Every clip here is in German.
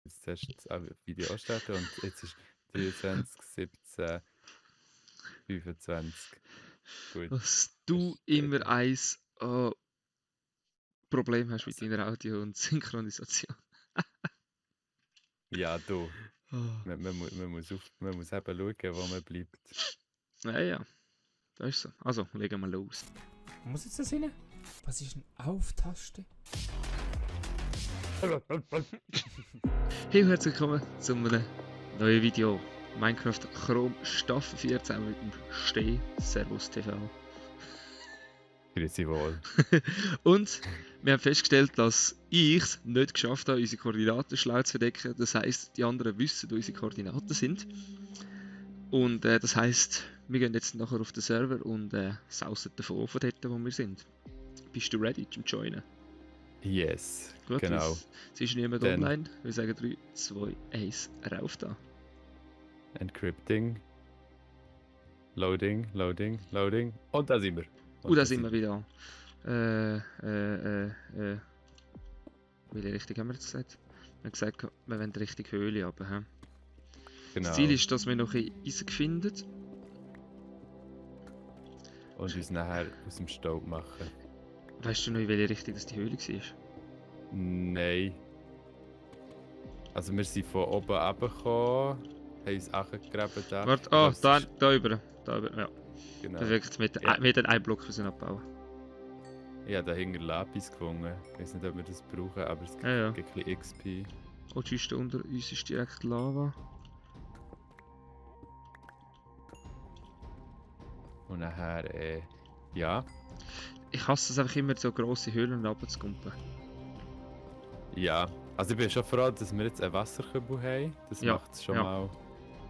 jetzt zuerst das Video anstarten und jetzt ist 23, 17, 25. Gut. Dass du Ist immer ein Problem hast mit also, deiner Audio- und Synchronisation. ja, du. Ah. Man muss eben schauen, wo man bleibt. Ja, das ist so. Also, legen wir los. Muss jetzt das rein? Was ist eine Auf-Taste? Hey und herzlich willkommen zu einem neuen Video. Minecraft Chrome Staffel 4 zusammen mit dem Steh Servus TV. Grüezi wohl. Und wir haben festgestellt, dass ich es nicht geschafft habe, unsere Koordinaten schlau zu verdecken. Das heisst, die anderen wissen, wo unsere Koordinaten sind. Und das heisst, wir gehen jetzt nachher auf den Server und sausen davon von dort, wo wir sind. Bist du ready zum Joinen? Yes, Gut, genau. es ist niemand Dann- online. Wir sagen 3, 2, 1, rauf da. Encrypting. Loading, loading, loading. Und da sind wir. Da sind wir wieder. Welche Richtung haben wir jetzt gesagt? Wir haben gesagt, wir wollen die richtige Höhle haben. He? Genau. Das Ziel ist, dass wir noch ein Eisen finden. Und uns nachher aus dem Staub machen. Weißt du noch, in welche Richtung das die Höhle war? Nein. Also wir sind von oben runtergekommen, haben uns angegraben da. Warte, da über. Da über, ja. Genau. Perfekt, wir Ja. hätten einen Block müssen abbauen. Ich habe dahinter Lapis gefunden. Ich weiß nicht, ob wir das brauchen, aber es gibt Ja. ein bisschen XP. Oh, die Kiste unter uns ist direkt Lava. Und nachher, ja. Ich hasse es einfach immer, so grosse Höhlen runterzukumpen. Ja. Also ich bin schon froh, dass wir jetzt einen Wasserkübel haben. Das Ja, macht es schon ja. mal.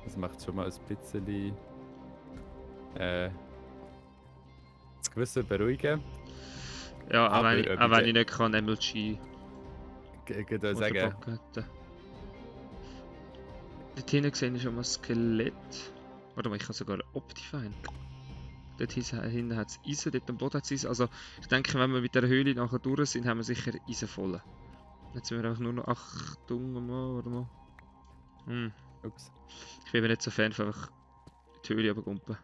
Das macht schon mal ein bisschen das Gewissen beruhigen. Ja, auch Aber wenn ich, ob auch wenn ich ich nicht kann, MLG Ich würde sagen, unterbacken hätte. Dort hinten gesehen ist schon mal ein Skelett. Warte mal, ich kann sogar Optifine. Dort hinten hat es Eisen, dort am Boden hat es Eisen. Also ich denke, wenn wir mit der Höhle nachher durch sind, haben wir sicher Eisen voll. Jetzt sind wir einfach nur noch... Achtung, warte mal. ups. Ich bin mir nicht so Fan von einfach die Höhle runterkumpen.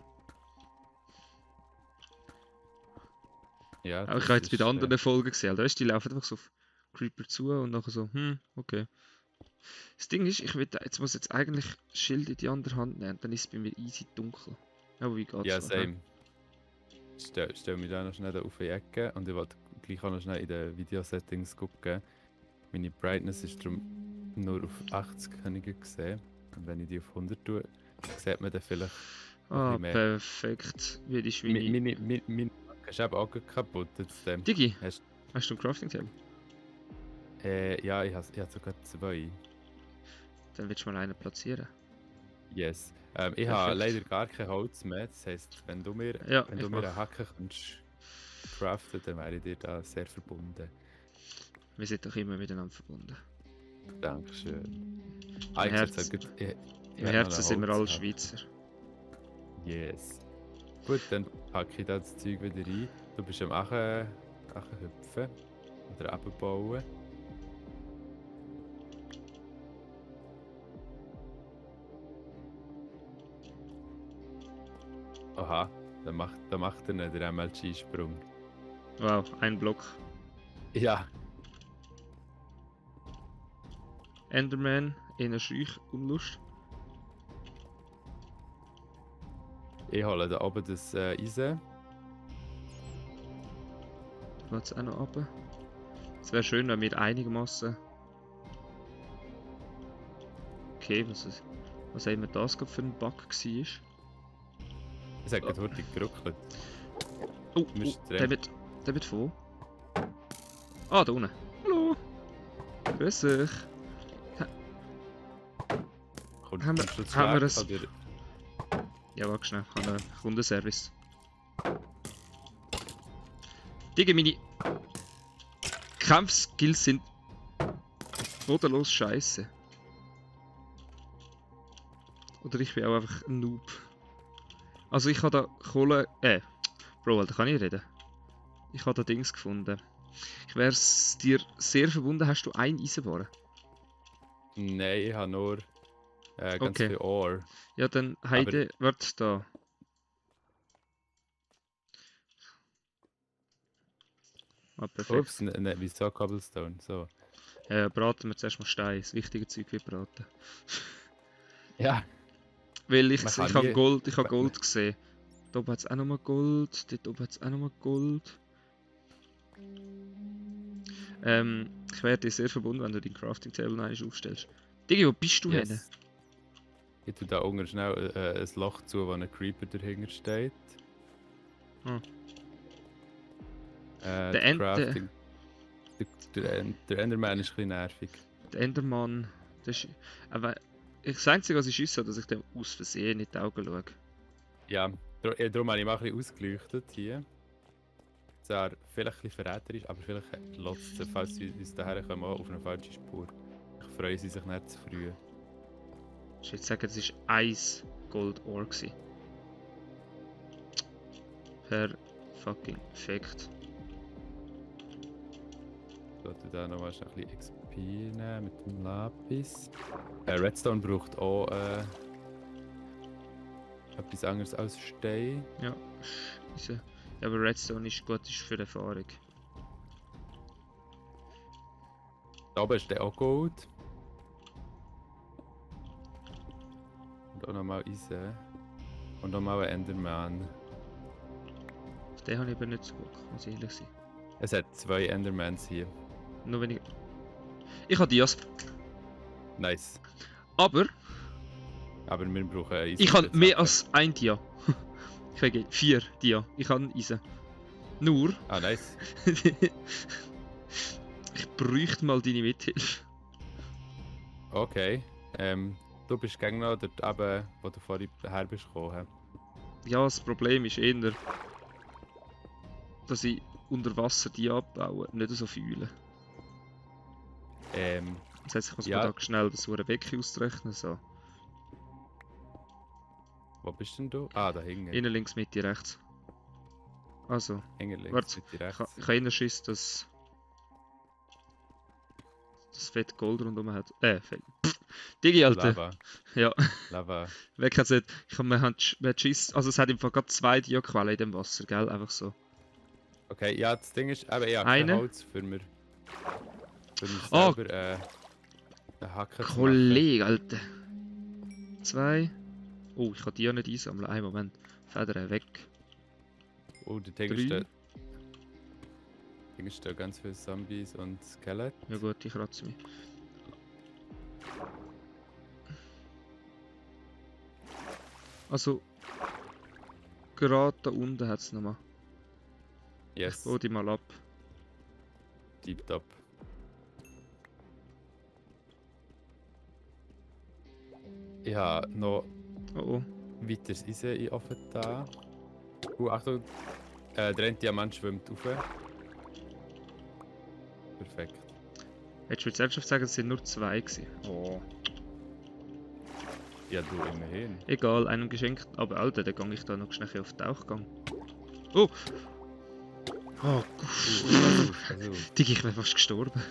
Ja, Auch ich habe jetzt bei den anderen Folgen gesehen, weißt du, die laufen einfach so auf Creeper zu und nachher so, okay. Das Ding ist, jetzt muss jetzt eigentlich Schild in die andere Hand nehmen, dann ist es bei mir easy dunkel. Aber wie geht's? Ja, so, same. Stell mich da noch schnell auf die Ecke und ich wollte gleich auch noch schnell in den Video-Settings gucken. Meine Brightness ist darum nur auf 80, habe ich gesehen. Und wenn ich die auf 100 tue, sieht man dann vielleicht noch ein bisschen mehr. Perfekt. Wie die Schweine. Meine Jacke ist eben auch kaputt. Jetzt, Digi, hast du ein Crafting Table? ja, ich habe sogar 2. Dann willst du mal einen platzieren. Yes. Ich habe leider gar kein Holz mehr. Das heisst, wenn du mir eine Hacke kannst craften, dann wäre ich dir da sehr verbunden. Wir sind doch immer miteinander verbunden. Dankeschön. Im Herzen sind wir alle Schweizer. Yes. Gut, dann packe ich das Zeug wieder rein. Du bist am hüpfen oder abbauen. Aha, da macht er nicht den MLG-Sprung. Wow, ein Block. Ja. Enderman, einer Scheuch, Unlust. Ich hole da oben das Eisen. Geht's auch noch runter? Es wäre schön, wenn wir einigermaßen. Okay, was immer das gerade für ein Bug war. Ich sag gerade hurtig geruckelt. Oh, der wird voll. Ah, da unten. Hallo. Grüß dich. Haben wir das? Oder? Ja, warte schnell. Ich habe einen Kundenservice. Digga, meine Kampfskills sind bodenlos scheiße. Oder ich bin auch einfach ein Noob. Also ich habe da Kohle... Bro, Alter, kann ich reden? Ich habe da Dings gefunden. Ich wäre es dir sehr verbunden. Hast du ein Eisenbarren? Nein, ich habe nur ganz Okay. viel Ore. Ja, dann Heide, warte da. Ah, perfekt. Ups, ne, wieso Cobblestone? So. Braten wir zuerst mal Stein. Das wichtige Zeug wird braten. Ja, Weil ich man kann habe nie... Gold, ich habe man- Gold gesehen. Da oben hat es auch nochmal Gold, dort oben hat es auch nochmal Gold. Ich wäre dir sehr verbunden, wenn du den Crafting Table noch einmal aufstellst. Digi, wo bist du hin? Yes. Ich tue da unten schnell ein Loch zu, wo ein Creeper dahinter steht. Hm. Der Crafting... Der Enderman ist ein bisschen nervig. Der Enderman, das ist... Aber das Einzige, was ich schieße, dass ich dem aus Versehen in die Augen schaue. Ja, darum habe ich mal ein bisschen ausgeleuchtet hier. Zwar vielleicht ein bisschen verräterisch, aber vielleicht lässt es, falls sie uns daher kommen, auch auf eine falsche Spur. Ich freue sie sich nicht zu früh. Ich würde sagen, das war 1 Gold Ore. Perfekt. So, tu da nochmal ein bisschen XP nehmen mit dem Lapis. Redstone braucht auch etwas anderes als Stein. Ja, scheiße. Ja, aber Redstone ist gut, ist für Erfahrung. Da oben ist der auch Gold. Und auch nochmal Eisen. Und nochmal ein Enderman. Auf den habe ich aber nicht so Bock, muss ich ehrlich sein. Es hat 2 Endermans hier. Nur wenn ich... Ich habe Dias. Nice. Aber Aber wir brauchen Eisen. ich habe für die mehr Sachen. als ein Dia. Ich habe 4 Dia. Ich habe Eisen. Nur... Ah, nice. Ich bräuchte mal deine Mithilfe. Okay. Du bist gegen noch dort oben, wo du vorhin her bist gekommen. Ja, das Problem ist eher, dass ich unter Wasser die abbaue, nicht so fühle. Das heißt, ich muss Ja. mir da schnell das hure Weg auszurechnen. So. Wo bist denn du? Ah, da hinten. Innen links, Mitte, rechts. Also, Hinten links, warte, Mitte, ich rechts. habe eher Schiss, dass das fett Gold rundum hat. Fett. Digi, Alter. Lava. Ja, Lava. weg hat's nicht. Man hat Schiss. Also, es hat im Fall gerade 2 Dia-Quellen in dem Wasser, gell? Einfach so. Okay, ja, das Ding ist, eben, ich habe Eine. kein Holz für mir. Für mich Oh. selber eine Hacke zu machen. Kollege, Alter. 2. Oh, ich kann die ja nicht einsammeln. Einen Moment. Federn weg. Oh, der Ding 3. steht ganz viele Zombies und Skelett. Ja gut, ich kratze mich. Also, gerade da unten hat es nochmal. Yes, Hol die mal ab. deep top. Ich habe noch Oh oh. weiteres Eisen in Ofen da. Achtung, der eine Diamant schwimmt rauf. Perfekt. Hättest du jetzt ernsthaft sagen, es sind nur 2 gewesen? Oh. Ja, du immerhin. Egal, einem geschenkt. Aber Alter, dann gehe ich da noch schnell auf den Tauchgang. Oh! Oh, Also, Digi, ich wäre fast gestorben.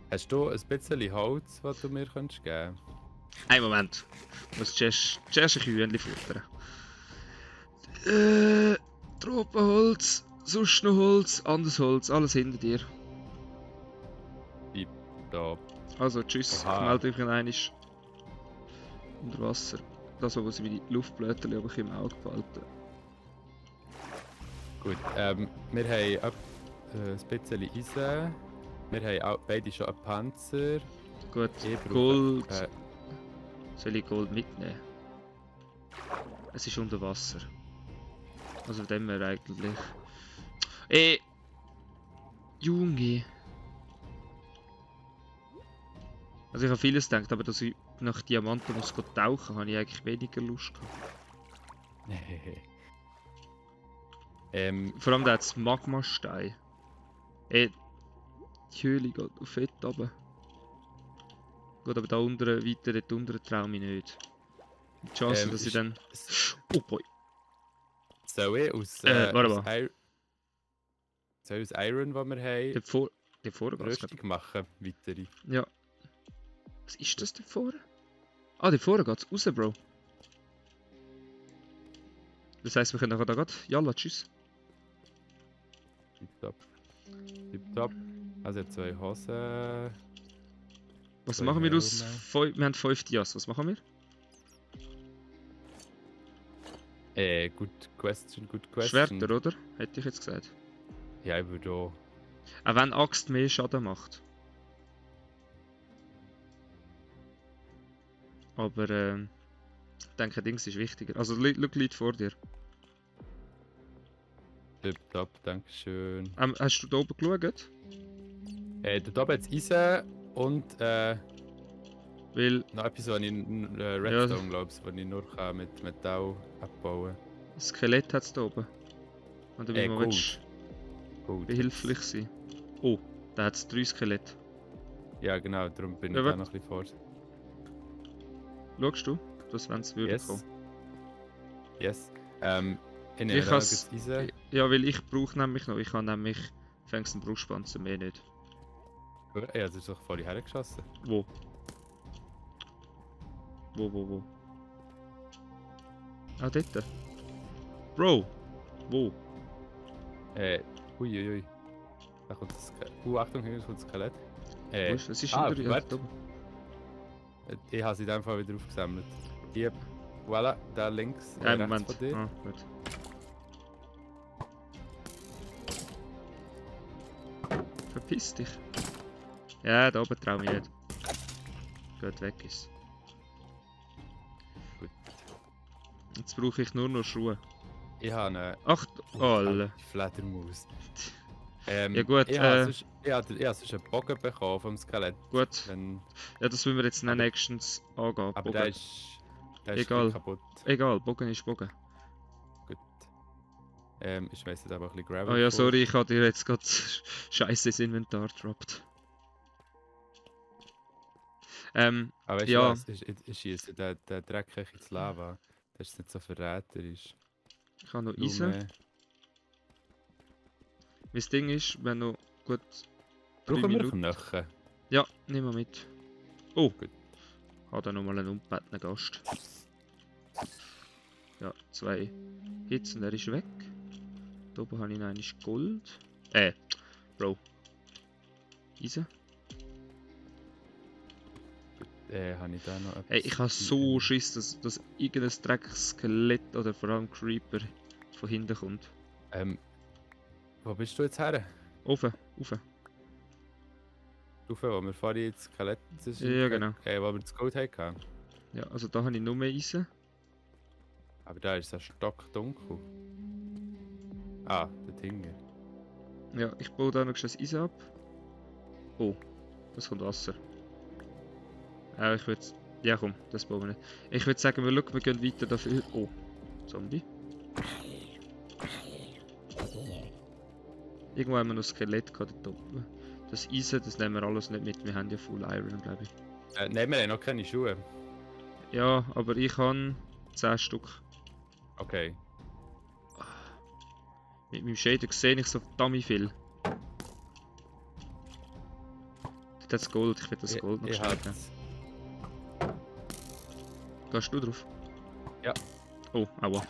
hast du ein bisschen Holz, was du mir könntest geben? Ein Moment. Ich muss zuerst ein Kühnchen futtern. Tropenholz, sonst noch Holz, anderes Holz, alles hinter dir. Da. Also, tschüss. Aha. Ich melde mich einmal unter Wasser. Das, was ich meine Luftblätter aber im Auge behalten. Gut, wir haben ein bisschen Eisen. Wir haben auch beide schon einen Panzer. Gut, Ich brauche, Gold. Soll ich Gold mitnehmen? Es ist unter Wasser. Also von dem her eigentlich. Junge. Also ich habe vieles gedacht, aber dass ich nach Diamanten muss tauchen, habe ich eigentlich weniger Lust gehabt. Vor allem da hat es Magmastein. Die Höhle geht auf fett runter. Gut, aber da unten, weiter dort unten traue ich nicht. Die Chance, dass ich dann... Oh boy. Soll ich aus, warte aus mal. soll ich aus Iron, das wir haben, Der Vorgas. Rüstung machen? Weitere? Ja. Was ist das da vorne? Ah, da vorne geht's raus, Bro. Das heisst, wir können nachher da gerade... Jalla, tschüss. Tipptopp. Tipptopp. Also 2 Hosen. Was Zwei machen wir aus... Helme. Wir haben 5 Dias, was machen wir? Good question, good question. Schwerter, oder? Hätte ich jetzt gesagt. Ja, ich würde auch. Auch wenn Axt mehr Schaden macht. Aber ich denke, Dings ist wichtiger. Also, schau Leute vor dir. Tipptopp, dankeschön. Hast du da oben geschaut? Da oben jetzt Eisen und Weil noch etwas, was ich Redstone glaube ich, was ich nur kann mit Metall abbauen das Skelett hat es da oben. Und wie man Gold. willst Gut. behilflich sein. Oh, da hat es 3 Skelette. Ja, genau, darum bin Ja, ich da warte. noch ein bisschen vor. Schaust du, dass wenn es würde Yes. kommen? Yes. Ich nehme Ich da has, jetzt Eisen. ja, weil ich brauche nämlich noch. Ich habe nämlich fängst einen Brustpanzer, mehr nicht. Ja, das ist doch voll hergeschossen. Wo? Wo? Ah, dort. Bro! Wo? Uiuiui. Da kommt das Skelett. Achtung, hier kommt das Skelett. Wo ist, was ist ah, denn da? warte. Da oben. Ich habe sie in dem Fall wieder aufgesammelt. Hier, voilà, da links, Ja, rechts Moment. von dir. Ah, gut. Verpiss dich. Ja, da oben trau mich nicht. Gut, weg ist. Gut. Jetzt brauche ich nur noch Schuhe. Ich habe eine Ach, alle. Fledermaus. Ja gut, ich habe sonst einen Bogen bekommen vom Skelett. Gut. Wenn, Ja, das müssen wir jetzt Aber- nächstens angehen. aber Bogen. der ist Egal. kaputt. Egal, Bogen ist Bogen. Gut. Ich weiß nicht, aber ein bisschen Gravel. Oh ja, vor. sorry, ich habe dir jetzt gerade Scheiße ins Inventar gedroppt. Aber weißt ja. du was, ich schieße den Dreck ins Lava. Das ist nicht so verräterisch. Ich habe noch Nur Eisen. mehr- Mein Ding ist, wenn noch gut 3 Brauchen wir Minuten... Knochen? Ja, nimm mal mit. Oh, Gut. hat er nochmal einen unbettenen Gast. Ja, 2 Hits und er ist weg. Da oben habe ich noch einmal Gold. Bro. Eisen. Habe ich da noch etwas? Hey, ich habe so Schiss, dass irgendein Dreckskelett oder vor allem Creeper von hinten kommt. Wo bist du jetzt her? Offen. Rauf, wo wir vorhin das Skelett... Ja, genau. Wo wir das Gold hatten. Ja, also da habe ich nur mehr Eisen. Aber da ist es stockdunkel. Ah, dort hinten. Ja, ich baue da noch schnell das Eisen ab. Oh, das kommt Wasser. Ich würde... Ja komm, das bauen wir nicht. Ich würde sagen, wir gehen weiter dafür. Oh, Zombie. Irgendwo haben wir noch ein Skelett gehabt dort oben. Das Eisen, das nehmen wir alles nicht mit. Wir haben ja Full Iron, glaube ich. Nein, wir haben noch keine Schuhe. Ja, aber ich habe 10 Stück. Okay. Mit meinem Shader sehe ich so verdammt viel. Das Gold, ich will das Gold noch Ich schnell hab's. nehmen. Gehst du drauf? Ja. Oh, aua.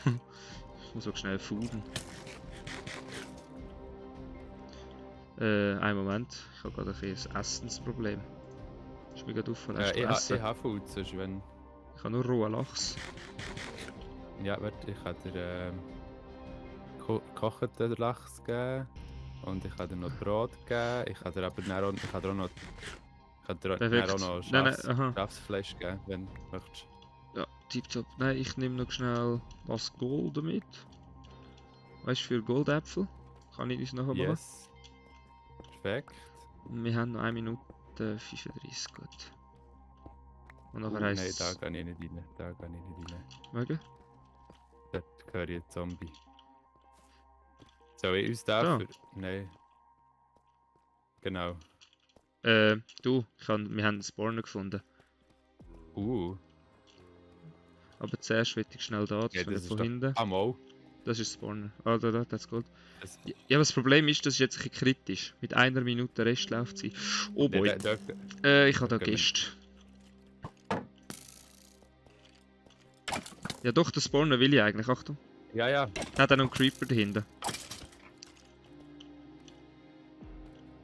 Ich muss auch schnell fooden. Einen Moment, ich habe gerade ein Essensproblem. Ist mir gerade aufgefallen, hast du Ich Essen? habe Food, sonst wenn... Ich habe nur rohen Lachs. Ja, warte, ich kann dir gekochten Lachs geben. Und ich kann dir noch Brot geben. Ich kann dir aber dann auch, ich kann dir auch noch... Ich kann dir Perfekt. auch noch Nein, aha. Schafsfleisch geben, wenn du möchtest. Ja, tipptopp. Nein, ich nehme noch schnell was Gold mit. Weißt du, für Goldäpfel? Kann ich uns nachher machen? Yes. Perfekt. Und wir haben noch 1 Minute 35, gut. Und nachher Nein, heisst da es... gehe ich nicht rein. Da gehe ich nicht rein. Mögen? Dort höre ich einen Zombie. Soll ich uns da Da. für... Nein. Genau. Wir haben einen Spawner gefunden. Aber zuerst will ich schnell da, das Ja, ja, das ist von doch... hinten. Ah, mal. Das ist Spawner. Ah, da, das Gold. Das... Ja, aber das Problem ist, das ist jetzt ein bisschen kritisch. Mit 1 Minute Restlaufzeit. Oh boy. Da, Ich habe da gehen wir- Gäste. Ja doch, den Spawner will ich eigentlich, Achtung. Ja, ja. Hat auch noch einen Creeper dahinter.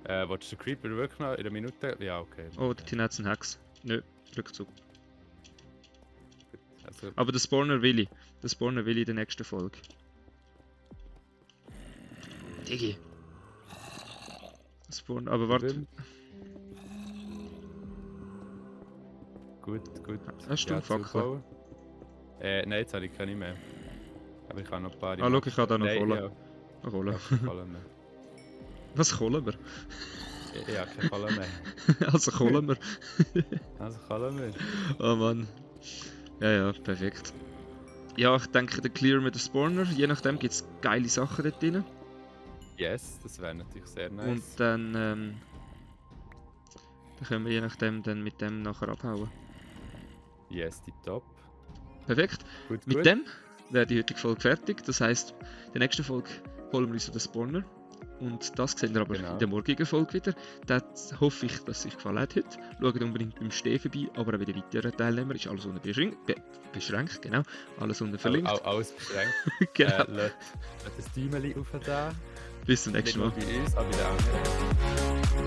Willst du den Creeper wirklich noch in einer Minute? Ja, okay. Oh, der Tina hat einen Hex. Nö, Rückzug. Also, Aber den Spawner will ich. Den Spawner will ich in der nächsten Folge. Digi. Spawner, aber warte. Gut, gut. Hast du Fackeln? zubauen. Nein, jetzt habe ich keine mehr. Aber ich habe noch ein paar. Ah, schau, ich kann da noch Nein, Kohle. ja, Ah, Kohle. ich habe keine Kohle mehr. Was Kohle wir? Ich habe keine Kohle mehr. Also Kohle wir. Also Kohle mehr. Oh Mann. Ja, ja, perfekt. Ja, ich denke, der Clear mit dem Spawner. Je nachdem gibt es geile Sachen dort drin. Yes, das wäre natürlich sehr nice. Und dann können wir je nachdem dann mit dem nachher abhauen. Yes, die Top. Perfekt. Gut, Mit gut. dem wäre die heutige Folge fertig. Das heisst, in der nächsten Folge holen wir uns den Spawner. Und das sehen wir aber Genau. in der morgigen Folge wieder. Das hoffe ich, dass es euch gefallen hat heute. Schaut unbedingt beim Stehen vorbei, aber auch bei den weiteren Teilnehmern ist alles unten beschränkt. Genau, alles unten verlinkt. Alles beschränkt. Genau. Lass das Däumchen auf da. Bis zum Nicht nächsten nur Mal. bei uns, aber bei den anderen.